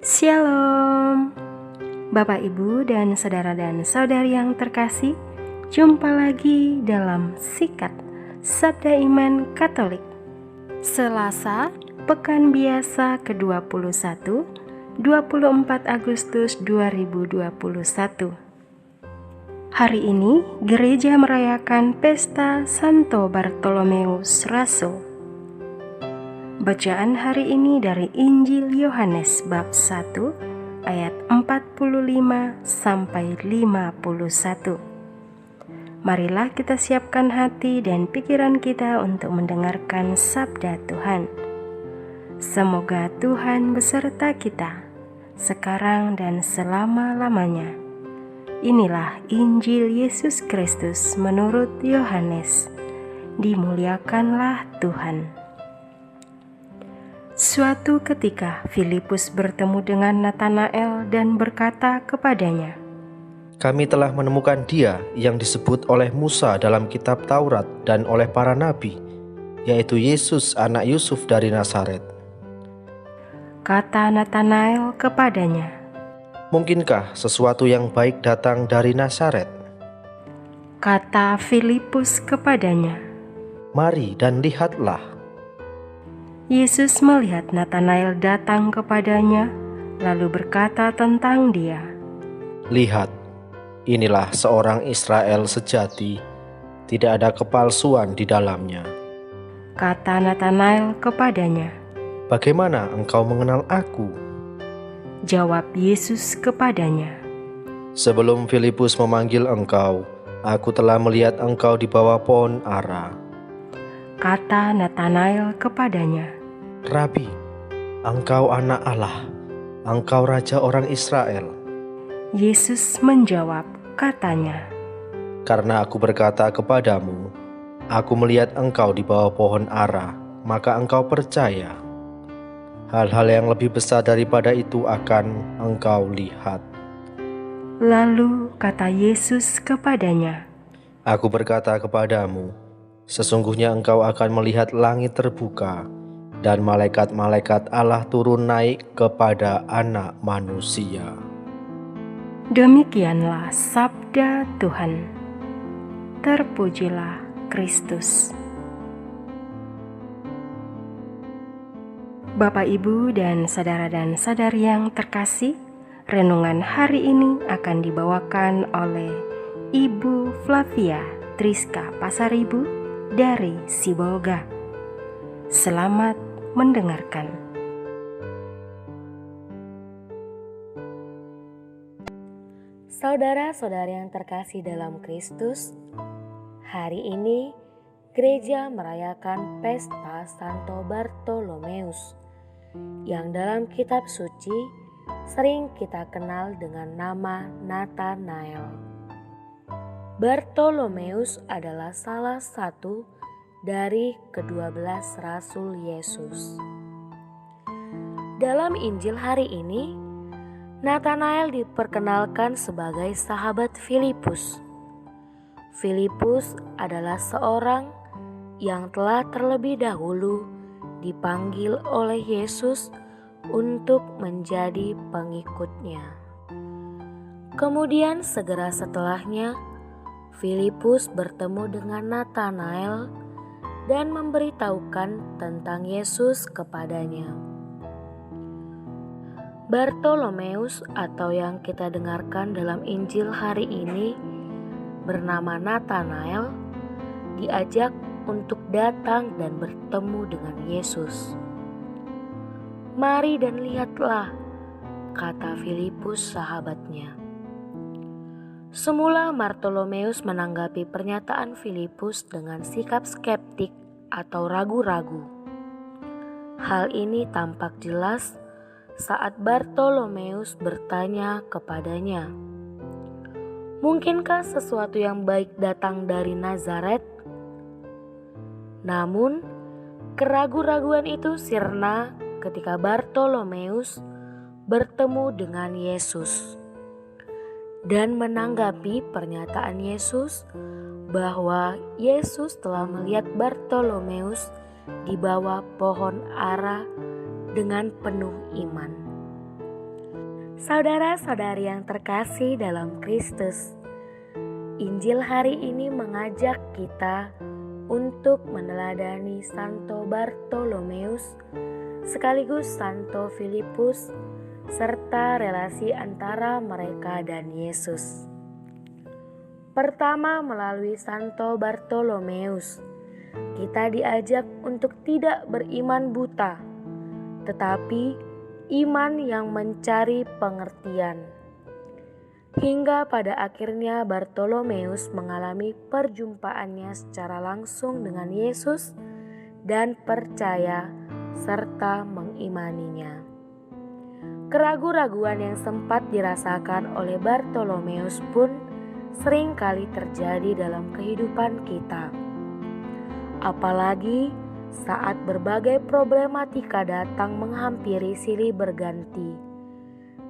Shalom, Bapak, Ibu, dan saudari yang terkasih. Jumpa lagi dalam Sikat Sabda Iman Katolik Selasa, Pekan Biasa ke-21, 24 Agustus 2021. Hari ini gereja merayakan pesta Santo Bartolomeus Rasul. Bacaan hari ini dari Injil Yohanes bab 1 ayat 45 sampai 51. Marilah kita siapkan hati dan pikiran kita untuk mendengarkan sabda Tuhan. Semoga Tuhan beserta kita sekarang dan selama-lamanya. Inilah Injil Yesus Kristus menurut Yohanes. Dimuliakanlah Tuhan. Suatu ketika Filipus bertemu dengan Natanael dan berkata kepadanya, "Kami telah menemukan Dia yang disebut oleh Musa dalam kitab Taurat dan oleh para nabi, yaitu Yesus anak Yusuf dari Nazaret." Kata Natanael kepadanya, "Mungkinkah sesuatu yang baik datang dari Nazaret?" Kata Filipus kepadanya, "Mari dan lihatlah." Yesus melihat Natanael datang kepadanya, lalu berkata tentang dia, "Lihat, inilah seorang Israel sejati, tidak ada kepalsuan di dalamnya." Kata Natanael kepadanya, "Bagaimana engkau mengenal aku?" Jawab Yesus kepadanya, "Sebelum Filipus memanggil engkau, aku telah melihat engkau di bawah pohon ara." Kata Natanael kepadanya, "Rabi, engkau anak Allah, engkau Raja orang Israel." Yesus menjawab katanya, "Karena aku berkata kepadamu, aku melihat engkau di bawah pohon ara, maka engkau percaya. Hal-hal yang lebih besar daripada itu akan engkau lihat." Lalu kata Yesus kepadanya, "Aku berkata kepadamu, sesungguhnya engkau akan melihat langit terbuka, dan malaikat-malaikat Allah turun naik kepada Anak Manusia." Demikianlah sabda Tuhan. Terpujilah Kristus. Bapak, Ibu, dan saudari yang terkasih, renungan hari ini akan dibawakan oleh Ibu Flavia Triska Pasaribu dari Sibolga. Selamat mendengarkan. Saudara-saudari yang terkasih dalam Kristus, hari ini gereja merayakan pesta Santo Bartolomeus yang dalam kitab suci sering kita kenal dengan nama Natanael. Bartolomeus adalah salah satu dari ke-12 Rasul Yesus. Dalam Injil hari ini, Natanael diperkenalkan sebagai sahabat Filipus. Filipus adalah seorang yang telah terlebih dahulu dipanggil oleh Yesus untuk menjadi pengikutnya. Kemudian segera setelahnya, Filipus bertemu dengan Natanael dan memberitahukan tentang Yesus kepadanya. Bartolomeus atau yang kita dengarkan dalam Injil hari ini bernama Natanael diajak untuk datang dan bertemu dengan Yesus. "Mari dan lihatlah," kata Filipus sahabatnya. Semula Bartolomeus menanggapi pernyataan Filipus dengan sikap skeptik atau ragu-ragu. Hal ini tampak jelas saat Bartolomeus bertanya kepadanya, "Mungkinkah sesuatu yang baik datang dari Nazaret?" Namun, keraguan-raguan itu sirna ketika Bartolomeus bertemu dengan Yesus dan menanggapi pernyataan Yesus bahwa Yesus telah melihat Bartolomeus di bawah pohon ara dengan penuh iman. Saudara-saudari yang terkasih dalam Kristus, Injil hari ini mengajak kita untuk meneladani Santo Bartolomeus sekaligus Santo Filipus serta relasi antara mereka dan Yesus. Pertama, melalui Santo Bartolomeus, kita diajak untuk tidak beriman buta, tetapi iman yang mencari pengertian. Hingga pada akhirnya Bartolomeus mengalami perjumpaannya secara langsung dengan Yesus dan percaya serta mengimaninya. Keraguan-raguan yang sempat dirasakan oleh Bartolomeus pun sering kali terjadi dalam kehidupan kita. Apalagi saat berbagai problematika datang menghampiri silih berganti,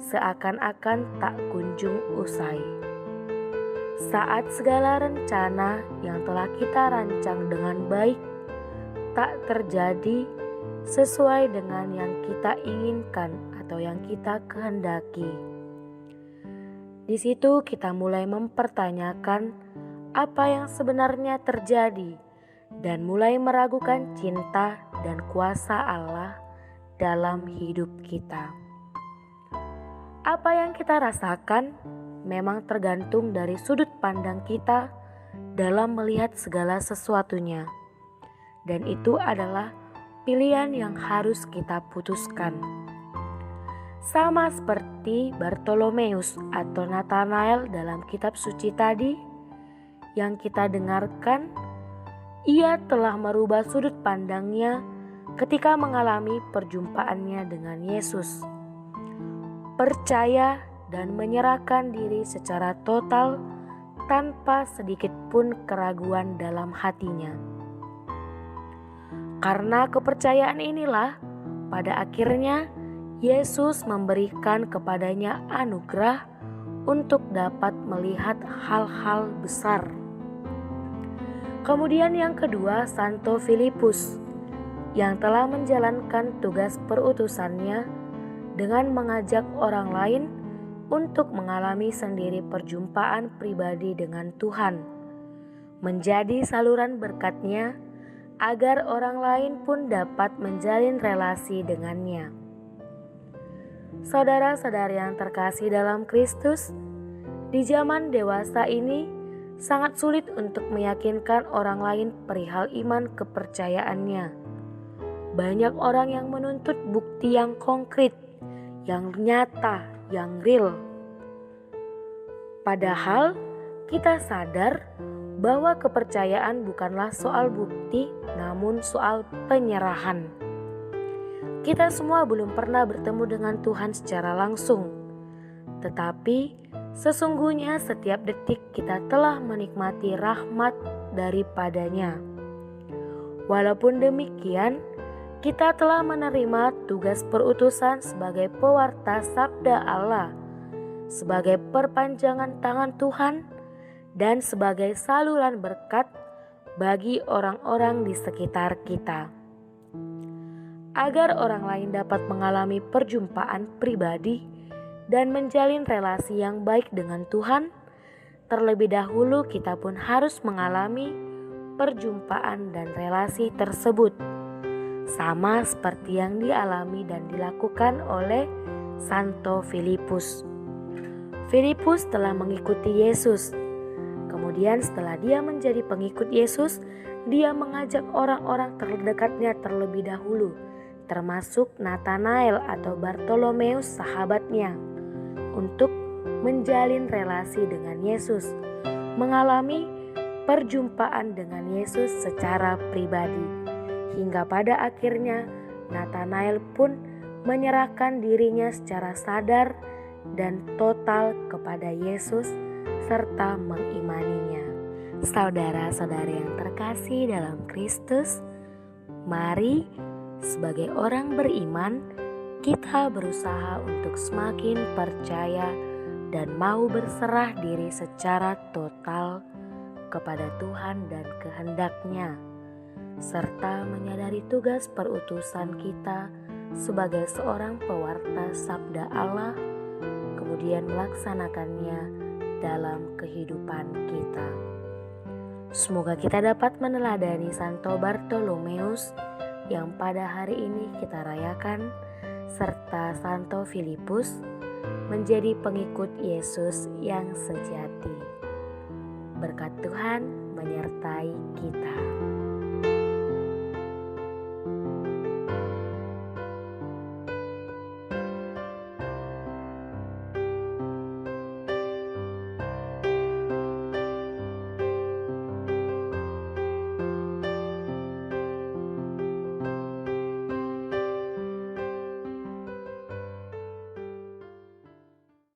seakan-akan tak kunjung usai. Saat segala rencana yang telah kita rancang dengan baik tak terjadi sesuai dengan yang kita inginkan atau yang kita kehendaki. Di situ kita mulai mempertanyakan apa yang sebenarnya terjadi dan mulai meragukan cinta dan kuasa Allah dalam hidup kita. Apa yang kita rasakan memang tergantung dari sudut pandang kita dalam melihat segala sesuatunya, dan itu adalah pilihan yang harus kita putuskan. Sama seperti Bartolomeus atau Nathanael dalam kitab suci tadi yang kita dengarkan, ia telah merubah sudut pandangnya ketika mengalami perjumpaannya dengan Yesus. Percaya dan menyerahkan diri secara total tanpa sedikit pun keraguan dalam hatinya. Karena kepercayaan inilah, pada akhirnya Yesus memberikan kepadanya anugerah untuk dapat melihat hal-hal besar. Kemudian yang kedua, Santo Filipus yang telah menjalankan tugas perutusannya dengan mengajak orang lain untuk mengalami sendiri perjumpaan pribadi dengan Tuhan, menjadi saluran berkat-Nya agar orang lain pun dapat menjalin relasi dengannya. Saudara-saudari yang terkasih dalam Kristus, di zaman dewasa ini sangat sulit untuk meyakinkan orang lain perihal iman kepercayaannya. Banyak orang yang menuntut bukti yang konkret, yang nyata, yang real. Padahal kita sadar bahwa kepercayaan bukanlah soal bukti, namun soal penyerahan. Kita semua belum pernah bertemu dengan Tuhan secara langsung, tetapi sesungguhnya setiap detik kita telah menikmati rahmat daripadanya. Walaupun demikian, kita telah menerima tugas perutusan sebagai pewarta sabda Allah, sebagai perpanjangan tangan Tuhan, dan sebagai saluran berkat bagi orang-orang di sekitar kita. Agar orang lain dapat mengalami perjumpaan pribadi dan menjalin relasi yang baik dengan Tuhan, terlebih dahulu kita pun harus mengalami perjumpaan dan relasi tersebut, sama seperti yang dialami dan dilakukan oleh Santo Filipus. Filipus telah mengikuti Yesus. Kemudian setelah dia menjadi pengikut Yesus, dia mengajak orang-orang terdekatnya terlebih dahulu, termasuk Nathanael atau Bartolomeus sahabatnya, untuk menjalin relasi dengan Yesus, mengalami perjumpaan dengan Yesus secara pribadi. Hingga pada akhirnya Nathanael pun menyerahkan dirinya secara sadar dan total kepada Yesus serta mengimaninya. Saudara-saudari yang terkasih dalam Kristus, mari sebagai orang beriman, kita berusaha untuk semakin percaya dan mau berserah diri secara total kepada Tuhan dan kehendak-Nya, serta menyadari tugas perutusan kita sebagai seorang pewarta sabda Allah kemudian melaksanakannya dalam kehidupan kita. Semoga kita dapat meneladani Santo Bartolomeus yang pada hari ini kita rayakan, serta Santo Filipus menjadi pengikut Yesus yang sejati. Berkat Tuhan menyertai kita.